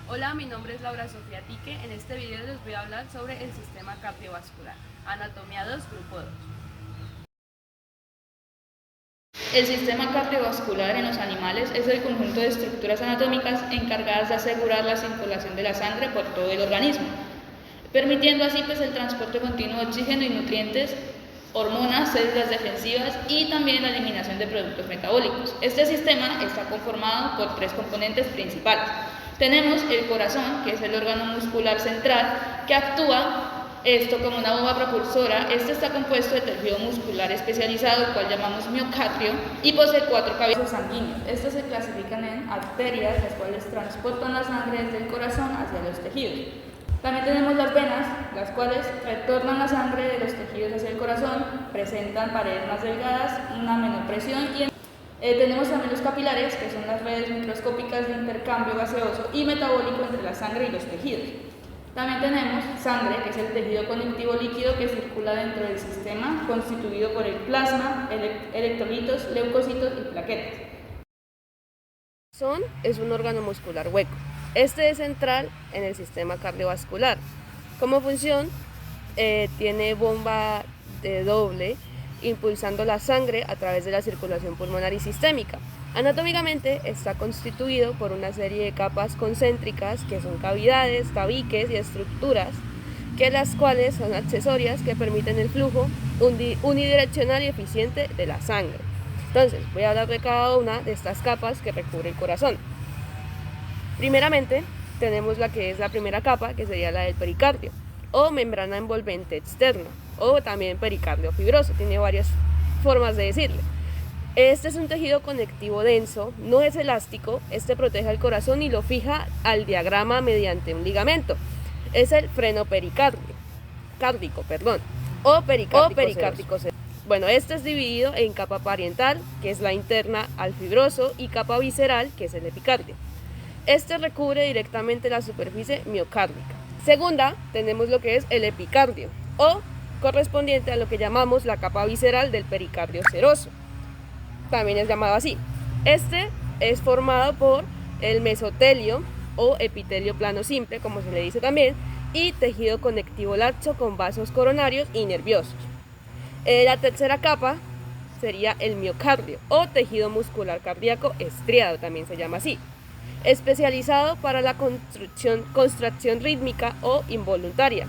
Hola, mi nombre es Laura Sofía Tique. En este video les voy a hablar sobre el sistema cardiovascular. Anatomía 2, grupo 2. El sistema cardiovascular en los animales es el conjunto de estructuras anatómicas encargadas de asegurar la circulación de la sangre por todo el organismo, permitiendo así el transporte continuo de oxígeno y nutrientes, hormonas, células defensivas y también la eliminación de productos metabólicos. Este sistema está conformado por tres componentes principales. Tenemos el corazón, que es el órgano muscular central, que actúa como una bomba propulsora. Este está compuesto de tejido muscular especializado, el cual llamamos miocardio, y posee 4 cavidades sanguíneas. Estos se clasifican en arterias, las cuales transportan la sangre desde el corazón hacia los tejidos. También tenemos las venas, las cuales retornan la sangre de los tejidos hacia el corazón, presentan paredes más delgadas, una menor presión y tenemos también los capilares, que son las redes microscópicas de intercambio gaseoso y metabólico entre la sangre y los tejidos. También tenemos sangre, que es el tejido conectivo líquido que circula dentro del sistema, constituido por el plasma, electrolitos, leucocitos y plaquetas. El corazón es un órgano muscular hueco. Este es central en el sistema cardiovascular. Como función, tiene bomba de doble, impulsando la sangre a través de la circulación pulmonar y sistémica. Anatómicamente está constituido por una serie de capas concéntricas que son cavidades, tabiques y estructuras, que las cuales son accesorias que permiten el flujo unidireccional y eficiente de la sangre. Entonces, voy a hablar de cada una de estas capas que recubre el corazón. Primeramente, tenemos la que es la primera capa, que sería la del pericardio, o membrana envolvente externa, o también pericardio fibroso, tiene varias formas de decirle. Este es un tejido conectivo denso, no es elástico, este protege al corazón y lo fija al diafragma mediante un ligamento. Es el freno cárdico, o pericárdico seroso. Bueno, este es dividido en capa parietal, que es la interna al fibroso, y capa visceral, que es el epicardio. Este recubre directamente la superficie miocárdica. Segunda, tenemos lo que es el epicardio, o correspondiente a lo que llamamos la capa visceral del pericardio seroso. También es llamado así. Este es formado por el mesotelio o epitelio plano simple, como se le dice también, y tejido conectivo laxo con vasos coronarios y nerviosos. La tercera capa sería el miocardio o tejido muscular cardíaco estriado, también se llama así, especializado para la contracción rítmica o involuntaria.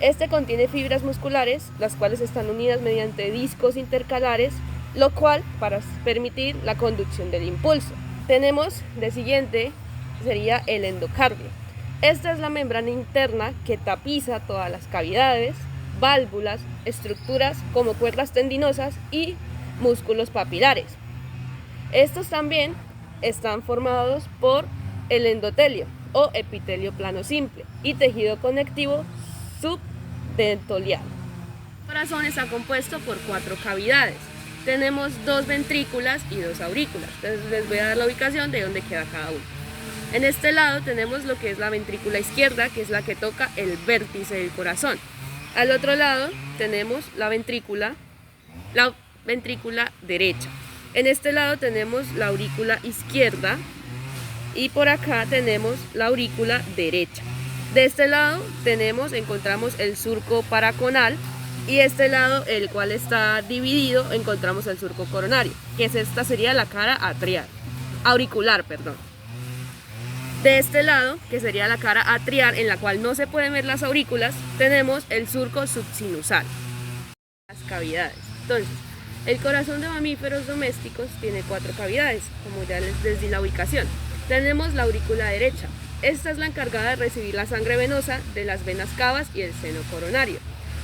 Este contiene fibras musculares, las cuales están unidas mediante discos intercalares, lo cual para permitir la conducción del impulso. Tenemos de siguiente, sería el endocardio. Esta es la membrana interna que tapiza todas las cavidades, válvulas, estructuras como cuerdas tendinosas y músculos papilares. Estos también están formados por el endotelio o epitelio plano simple y tejido conectivo subdentolial. El corazón está compuesto por 4 cavidades. Tenemos 2 ventrículas y 2 aurículas. Entonces les voy a dar la ubicación de dónde queda cada uno. En este lado tenemos lo que es la ventrícula izquierda, que es la que toca el vértice del corazón. Al otro lado tenemos la ventrícula derecha. En este lado tenemos la aurícula izquierda y por acá tenemos la aurícula derecha. De este lado encontramos el surco paraconal, y este lado, el cual está dividido, encontramos el surco coronario, que esta sería la cara auricular. De este lado, que sería la cara atrial, en la cual no se pueden ver las aurículas, tenemos el surco subsinusal. Las cavidades. Entonces, el corazón de mamíferos domésticos tiene 4 cavidades, como ya les di la ubicación. Tenemos la aurícula derecha. Esta es la encargada de recibir la sangre venosa de las venas cavas y el seno coronario.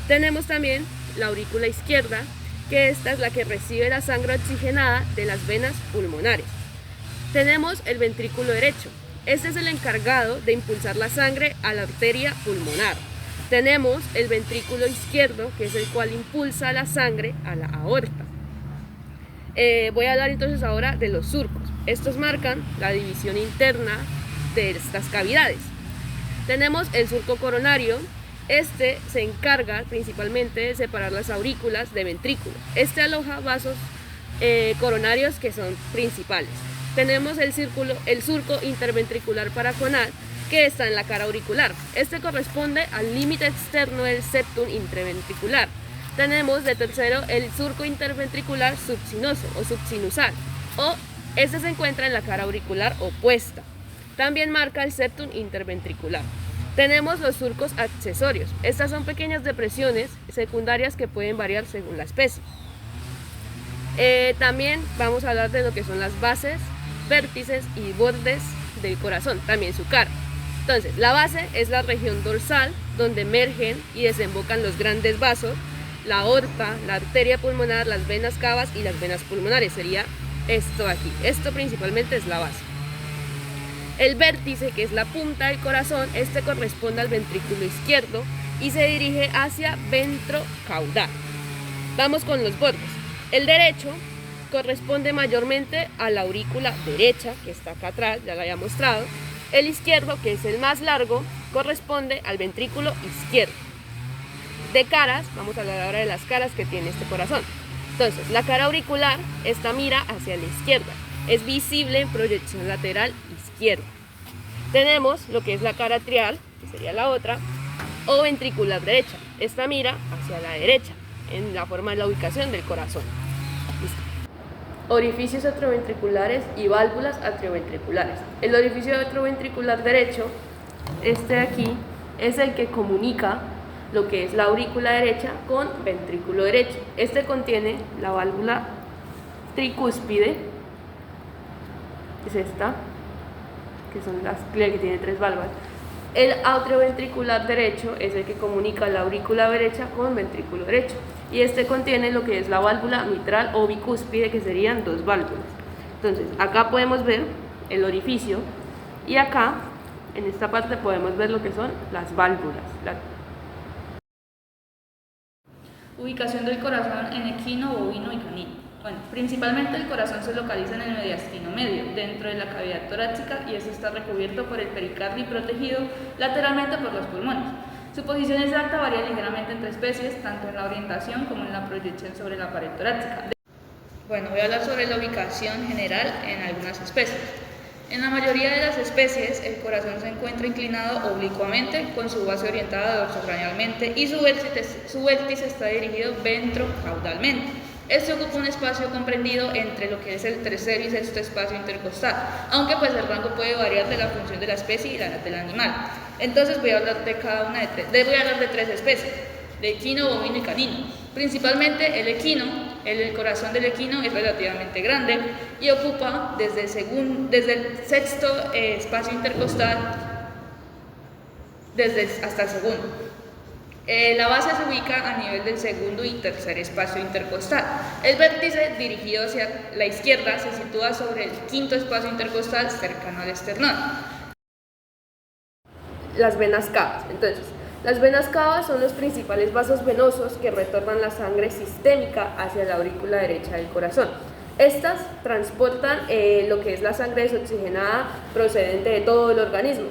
Tenemos también la aurícula izquierda, que esta es la que recibe la sangre oxigenada de las venas pulmonares. Tenemos el ventrículo derecho. Este es el encargado de impulsar la sangre a la arteria pulmonar. Tenemos el ventrículo izquierdo, que es el cual impulsa la sangre a la aorta. Voy a hablar entonces ahora de los surcos. Estos marcan la división interna de estas cavidades. Tenemos el surco coronario. Este se encarga principalmente de separar las aurículas de ventrículos. Este aloja vasos coronarios que son principales. Tenemos el surco interventricular paraconal, que está en la cara auricular. Este corresponde al límite externo del septum interventricular. Tenemos de tercero el surco interventricular subsinoso o subsinusal, o este se encuentra en la cara auricular opuesta. También marca el septum interventricular. Tenemos los surcos accesorios. Estas son pequeñas depresiones secundarias que pueden variar según la especie. También vamos a hablar de lo que son las bases, vértices y bordes del corazón, también su cara. Entonces, la base es la región dorsal donde emergen y desembocan los grandes vasos, la aorta, la arteria pulmonar, las venas cavas y las venas pulmonares. Sería esto aquí. Esto principalmente es la base. El vértice, que es la punta del corazón, este corresponde al ventrículo izquierdo y se dirige hacia ventrocaudal. Vamos con los bordes. El derecho corresponde mayormente a la aurícula derecha, que está acá atrás, ya la había mostrado. El izquierdo, que es el más largo, corresponde al ventrículo izquierdo. De caras, vamos a hablar ahora de las caras que tiene este corazón. Entonces, la cara auricular, esta mira hacia la izquierda. Es visible en proyección lateral izquierda. Tenemos lo que es la cara atrial, que sería la otra, o ventricular derecha. Esta mira hacia la derecha, en la forma de la ubicación del corazón. Listo. Orificios atrioventriculares y válvulas atrioventriculares. El orificio atrioventricular derecho, este de aquí, es el que comunica lo que es la aurícula derecha con ventrículo derecho. Este contiene la válvula tricúspide, es esta, que son las que tiene 3 válvulas. El atrioventricular derecho es el que comunica la aurícula derecha con ventrículo derecho, y este contiene lo que es la válvula mitral o bicúspide, que serían 2 válvulas. Entonces, acá podemos ver el orificio, y acá, en esta parte, podemos ver lo que son las válvulas. Ubicación del corazón en equino, bovino y canino. Bueno, principalmente el corazón se localiza en el mediastino medio, dentro de la cavidad torácica, y este está recubierto por el pericardio y protegido lateralmente por los pulmones. Su posición exacta varía ligeramente entre especies, tanto en la orientación como en la proyección sobre la pared torácica. Bueno, voy a hablar sobre la ubicación general en algunas especies. En la mayoría de las especies, el corazón se encuentra inclinado oblicuamente, con su base orientada dorsocranialmente, y su vértice está dirigido ventrocaudalmente. Este ocupa un espacio comprendido entre lo que es el tercer y sexto espacio intercostal, aunque pues el rango puede variar de la función de la especie y la del animal. Entonces voy a hablar de cada una voy a hablar de 3 especies, de equino, bovino y canino. Principalmente el equino, el corazón del equino es relativamente grande y ocupa desde el sexto espacio intercostal hasta el segundo. La base se ubica a nivel del segundo y tercer espacio intercostal. El vértice, dirigido hacia la izquierda, se sitúa sobre el quinto espacio intercostal, cercano al esternón. Las venas cavas. Entonces, las venas cavas son los principales vasos venosos que retornan la sangre sistémica hacia la aurícula derecha del corazón. Estas transportan lo que es la sangre desoxigenada procedente de todo el organismo,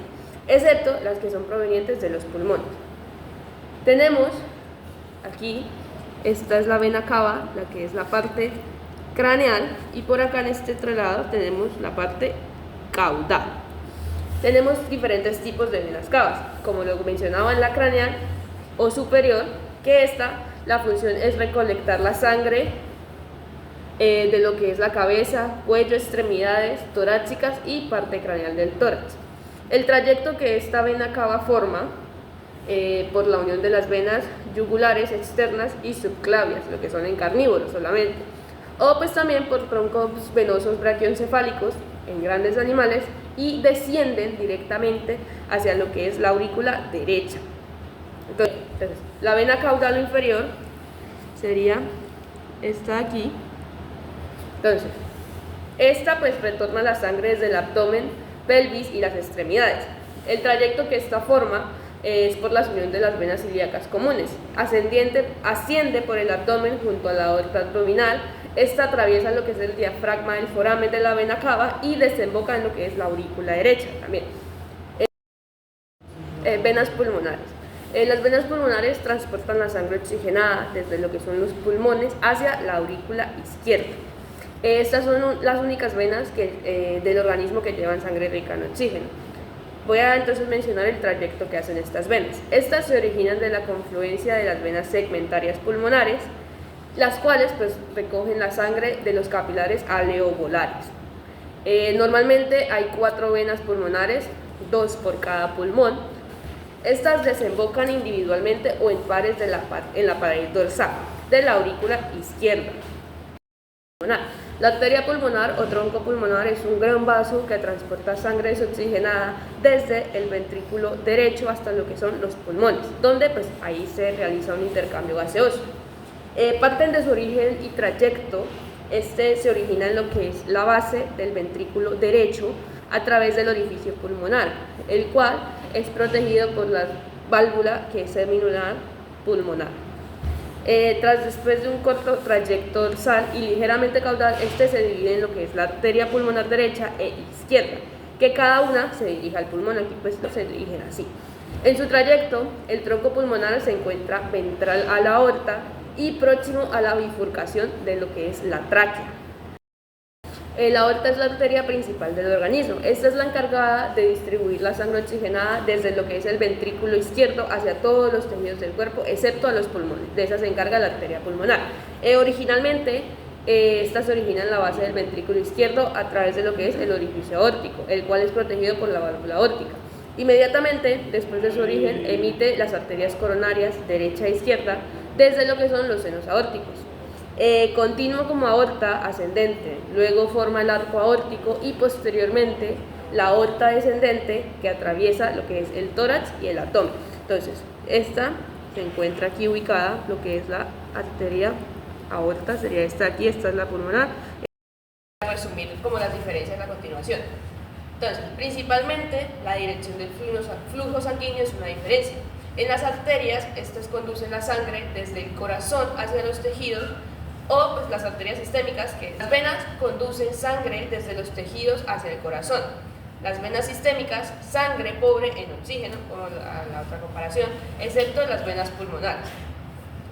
excepto las que son provenientes de los pulmones. Tenemos aquí, esta es la vena cava, la que es la parte craneal, y por acá en este otro lado tenemos la parte caudal. Tenemos diferentes tipos de venas cavas, como lo mencionaba en la craneal o superior, que la función es recolectar la sangre de lo que es la cabeza, cuello, extremidades torácicas y parte craneal del tórax. El trayecto que esta vena cava forma por la unión de las venas yugulares externas y subclavias, lo que son en carnívoros solamente, o pues también por troncos venosos braquioencefálicos en grandes animales, y descienden directamente hacia lo que es la aurícula derecha. Entonces, la vena caudal inferior sería esta de aquí. Entonces, esta pues retorna la sangre desde el abdomen, pelvis y las extremidades. El trayecto que esta forma es por la unión de las venas ilíacas comunes. Asciende por el abdomen junto a la aorta abdominal. Esta atraviesa lo que es el diafragma del foramen de la vena cava y desemboca en lo que es la aurícula derecha también. Venas pulmonares. Las venas pulmonares transportan la sangre oxigenada desde lo que son los pulmones hacia la aurícula izquierda. Estas son las únicas venas del organismo que llevan sangre rica en oxígeno. Voy a entonces mencionar el trayecto que hacen estas venas. Estas se originan de la confluencia de las venas segmentarias pulmonares, las cuales pues recogen la sangre de los capilares alveolares. Normalmente hay 4 venas pulmonares, 2 por cada pulmón. Estas desembocan individualmente o en pares en la pared dorsal de la aurícula izquierda. La arteria pulmonar o tronco pulmonar es un gran vaso que transporta sangre desoxigenada desde el ventrículo derecho hasta lo que son los pulmones, donde pues ahí se realiza un intercambio gaseoso. Parten de su origen y trayecto. Este se origina en lo que es la base del ventrículo derecho a través del orificio pulmonar, el cual es protegido por la válvula que es semilunar pulmonar. Después de un corto trayecto dorsal y ligeramente caudal, este se divide en lo que es la arteria pulmonar derecha e izquierda, que cada una se dirige al pulmón. Aquí pues se dirigen así. En su trayecto, el tronco pulmonar se encuentra ventral a la aorta y próximo a la bifurcación de lo que es la tráquea. La aorta es la arteria principal del organismo. Esta es la encargada de distribuir la sangre oxigenada desde lo que es el ventrículo izquierdo hacia todos los tejidos del cuerpo, excepto a los pulmones. De esa se encarga la arteria pulmonar. Originalmente, esta se origina en la base del ventrículo izquierdo a través de lo que es el orificio aórtico, el cual es protegido por la válvula aórtica. Inmediatamente, después de su origen, emite las arterias coronarias derecha e izquierda desde lo que son los senos aórticos. Continuo como aorta ascendente, luego forma el arco aórtico y posteriormente la aorta descendente que atraviesa lo que es el tórax y el abdomen. Entonces, esta se encuentra aquí ubicada, lo que es la arteria aorta, sería esta aquí, esta es la pulmonar. Voy a resumir como las diferencias a continuación. Entonces, principalmente la dirección del flujo sanguíneo es una diferencia. En las arterias, estas conducen la sangre desde el corazón hacia los tejidos, o pues las arterias sistémicas, que las venas conducen sangre desde los tejidos hacia el corazón. Las venas sistémicas, sangre pobre en oxígeno, como la otra comparación, excepto las venas pulmonares.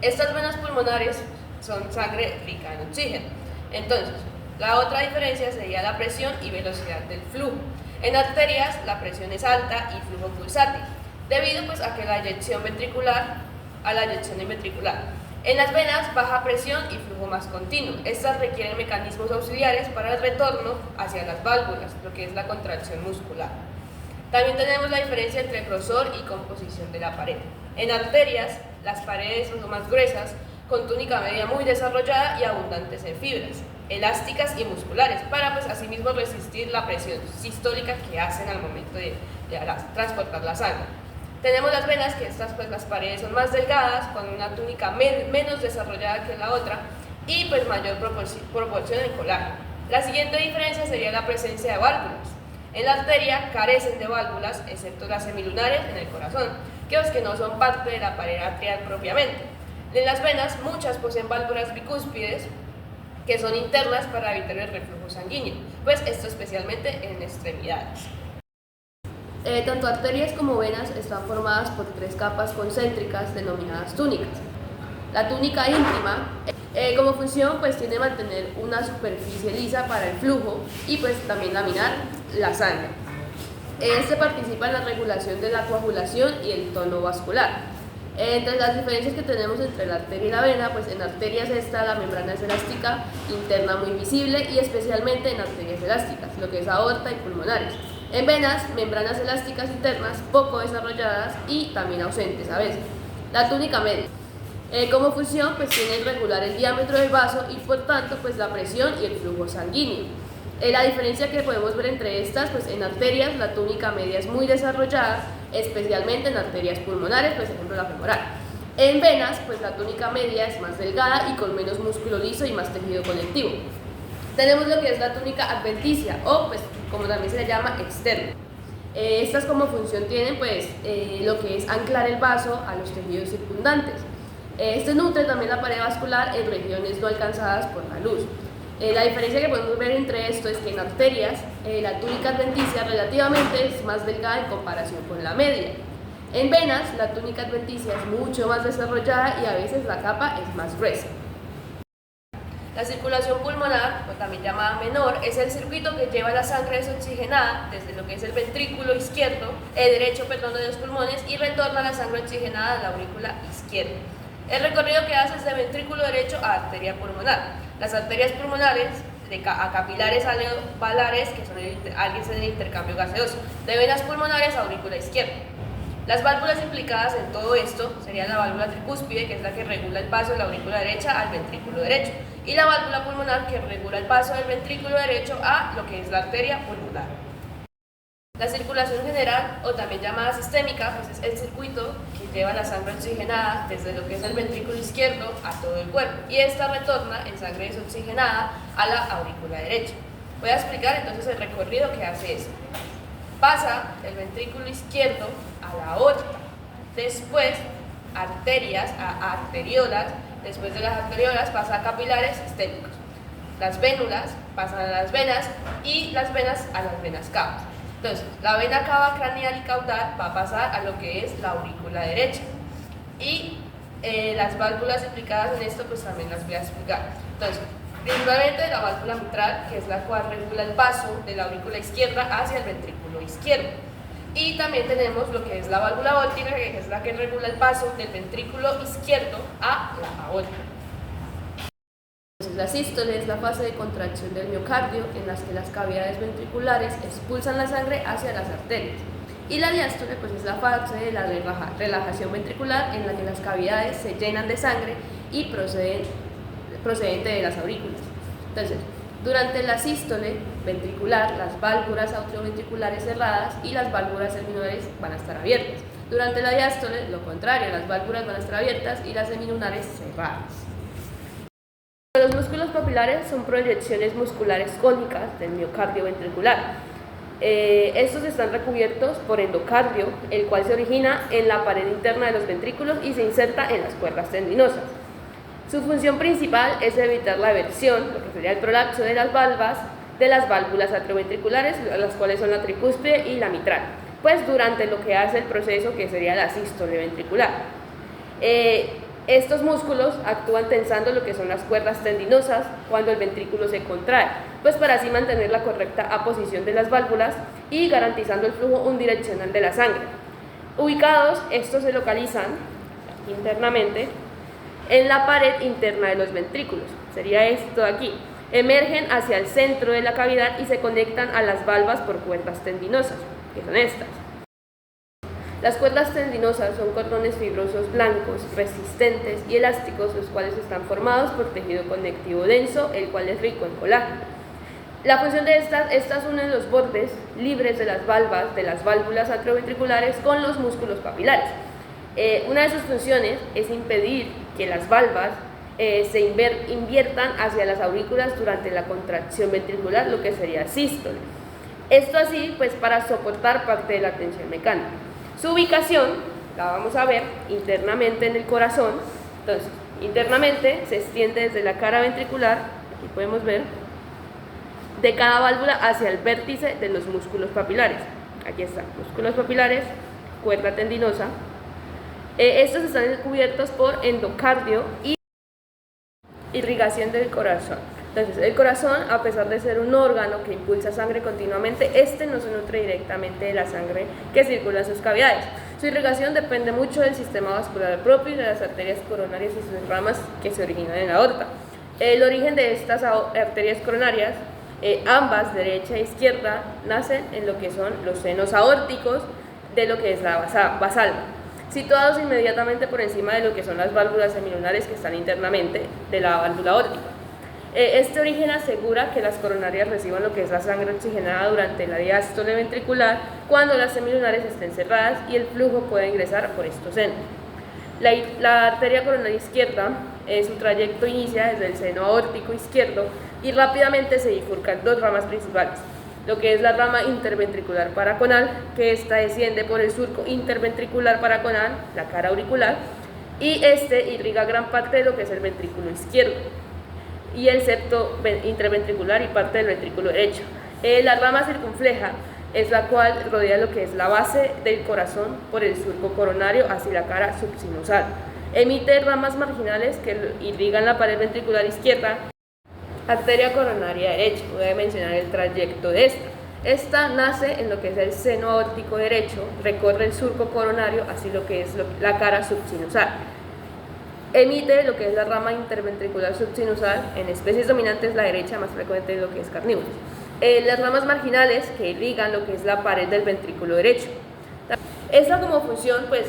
Estas venas pulmonares son sangre rica en oxígeno. Entonces, la otra diferencia sería la presión y velocidad del flujo. En arterias, la presión es alta y flujo pulsátil, debido pues a que la eyección ventricular a la eyección ventricular. En las venas, baja presión y flujo más continuo. Estas requieren mecanismos auxiliares para el retorno hacia las válvulas, lo que es la contracción muscular. También tenemos la diferencia entre grosor y composición de la pared. En arterias, las paredes son más gruesas, con túnica media muy desarrollada y abundantes en fibras, elásticas y musculares, para pues asimismo resistir la presión sistólica que hacen al momento de transportar la sangre. Tenemos las venas, que estas pues las paredes son más delgadas, con una túnica menos desarrollada que la otra y pues mayor proporción en colágeno. La siguiente diferencia sería la presencia de válvulas. En la arteria carecen de válvulas, excepto las semilunares en el corazón, que no son parte de la pared arterial propiamente. En las venas, muchas poseen válvulas bicúspides, que son internas para evitar el reflujo sanguíneo, pues esto especialmente en extremidades. Tanto arterias como venas están formadas por 3 capas concéntricas denominadas túnicas. La túnica íntima, como función, pues tiene que mantener una superficie lisa para el flujo y pues también laminar la sangre. Este participa en la regulación de la coagulación y el tono vascular. Entre las diferencias que tenemos entre la arteria y la vena, pues en arterias la membrana es elástica interna muy visible y especialmente en arterias elásticas, lo que es aorta y pulmonares. En venas, membranas elásticas internas poco desarrolladas y también ausentes a veces. La túnica media. Como función, pues tiene que regular el diámetro del vaso y por tanto pues la presión y el flujo sanguíneo. La diferencia que podemos ver entre estas, pues en arterias la túnica media es muy desarrollada, especialmente en arterias pulmonares, por ejemplo la femoral. En venas, pues la túnica media es más delgada y con menos músculo liso y más tejido conectivo. Tenemos lo que es la túnica adventicia, o pues como también se le llama externa. Estas como función tienen pues lo que es anclar el vaso a los tejidos circundantes. Este nutre también la pared vascular en regiones no alcanzadas por la luz. La diferencia que podemos ver entre esto es que en arterias la túnica adventicia relativamente es más delgada en comparación con la media. En venas la túnica adventicia es mucho más desarrollada y a veces la capa es más gruesa. La circulación pulmonar, o también llamada menor, es el circuito que lleva la sangre desoxigenada desde lo que es el ventrículo izquierdo, derecho, perdón, de los pulmones y retorna la sangre oxigenada a la aurícula izquierda. El recorrido que hace es de ventrículo derecho a arteria pulmonar. Las arterias pulmonares a capilares alveolares, que son el intercambio gaseoso, de venas pulmonares a aurícula izquierda. Las válvulas implicadas en todo esto serían la válvula tricúspide, que es la que regula el paso de la aurícula derecha al ventrículo derecho, y la válvula pulmonar, que regula el paso del ventrículo derecho a lo que es la arteria pulmonar. La circulación general, o también llamada sistémica, pues es el circuito que lleva la sangre oxigenada desde lo que es el ventrículo izquierdo a todo el cuerpo, y esta retorna en sangre desoxigenada a la aurícula derecha. Voy a explicar entonces el recorrido que hace eso. Pasa del ventrículo izquierdo a la aorta, después arterias a arteriolas, después de las arteriolas pasa a capilares sistémicos. Las vénulas pasan a las venas y las venas a las venas cavas. Entonces, la vena cava craneal y caudal va a pasar a lo que es la aurícula derecha. Y las válvulas implicadas en esto, pues también las voy a explicar. Entonces, principalmente la válvula mitral, que es la cual regula el paso de la aurícula izquierda hacia el ventrículo izquierdo. Y también tenemos lo que es la válvula aórtica, que es la que regula el paso del ventrículo izquierdo a la aorta. La sístole es la fase de contracción del miocardio en las que las cavidades ventriculares expulsan la sangre hacia las arterias. Y la diástole pues es la fase de la relajación ventricular en la que las cavidades se llenan de sangre y procedente de las aurículas. Entonces, durante la sístole ventricular, las válvulas atrioventriculares cerradas y las válvulas seminales van a estar abiertas. Durante la diástole, lo contrario, las válvulas van a estar abiertas y las seminales cerradas. Los músculos papilares son proyecciones musculares cónicas del miocardio ventricular. Estos están recubiertos por endocardio, el cual se origina en la pared interna de los ventrículos y se inserta en las cuerdas tendinosas. Su función principal es evitar la eversión, lo que sería el prolapso de las valvas de las válvulas atrioventriculares, las cuales son la tricúspide y la mitral, pues durante lo que hace el proceso que sería la sístole ventricular. Estos músculos actúan tensando lo que son las cuerdas tendinosas cuando el ventrículo se contrae, pues para así mantener la correcta aposición de las válvulas y garantizando el flujo unidireccional de la sangre. Ubicados, estos se localizan internamente en la pared interna de los ventrículos, sería esto de aquí. Emergen hacia el centro de la cavidad y se conectan a las valvas por cuerdas tendinosas, que son estas. Las cuerdas tendinosas son cordones fibrosos blancos, resistentes y elásticos, los cuales están formados por tejido conectivo denso, el cual es rico en colágeno. La función de estas unen los bordes libres de las válvulas atrioventriculares con los músculos papilares. Una de sus funciones es impedir que las valvas se inviertan hacia las aurículas durante la contracción ventricular, lo que sería sístole. Esto así, pues para soportar parte de la tensión mecánica. Su ubicación la vamos a ver internamente en el corazón. Entonces, internamente se extiende desde la cara ventricular, aquí podemos ver, de cada válvula hacia el vértice de los músculos papilares. Aquí están, músculos papilares, cuerda tendinosa. Estos están cubiertos por endocardio y irrigación del corazón. Entonces, el corazón, a pesar de ser un órgano que impulsa sangre continuamente, no se nutre directamente de la sangre que circula en sus cavidades. Su irrigación depende mucho del sistema vascular propio y de las arterias coronarias y sus ramas que se originan en la aorta. El origen de estas arterias coronarias, ambas, derecha e izquierda, nacen en lo que son los senos aórticos de lo que es la vasalva, situados inmediatamente por encima de lo que son las válvulas semilunares que están internamente de la válvula aórtica. Este origen asegura que las coronarias reciban lo que es la sangre oxigenada durante la diástole ventricular cuando las semilunares estén cerradas y el flujo pueda ingresar por estos senos. La arteria coronaria izquierda, su trayecto inicia desde el seno aórtico izquierdo y rápidamente se bifurcan dos ramas principales, lo que es la rama interventricular paraconal, que esta desciende por el surco interventricular paraconal, la cara auricular, y irriga gran parte de lo que es el ventrículo izquierdo, y el septo interventricular y parte del ventrículo derecho. La rama circunfleja es la cual rodea lo que es la base del corazón por el surco coronario hacia la cara subsinosal. Emite ramas marginales que irrigan la pared ventricular izquierda Arteria coronaria derecha, voy a mencionar el trayecto de esta. Esta nace en lo que es el seno aórtico derecho, recorre el surco coronario, así lo que es la cara subsinusal. Emite lo que es la rama interventricular subsinusal, en especies dominantes la derecha, más frecuente en lo que es carnívoros. Las ramas marginales que irrigan lo que es la pared del ventrículo derecho. Esta como función pues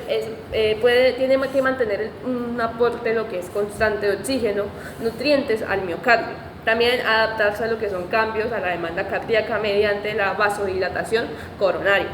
tiene que mantener un aporte lo que es constante de oxígeno, nutrientes al miocardio. También adaptarse a lo que son cambios a la demanda cardíaca mediante la vasodilatación coronaria.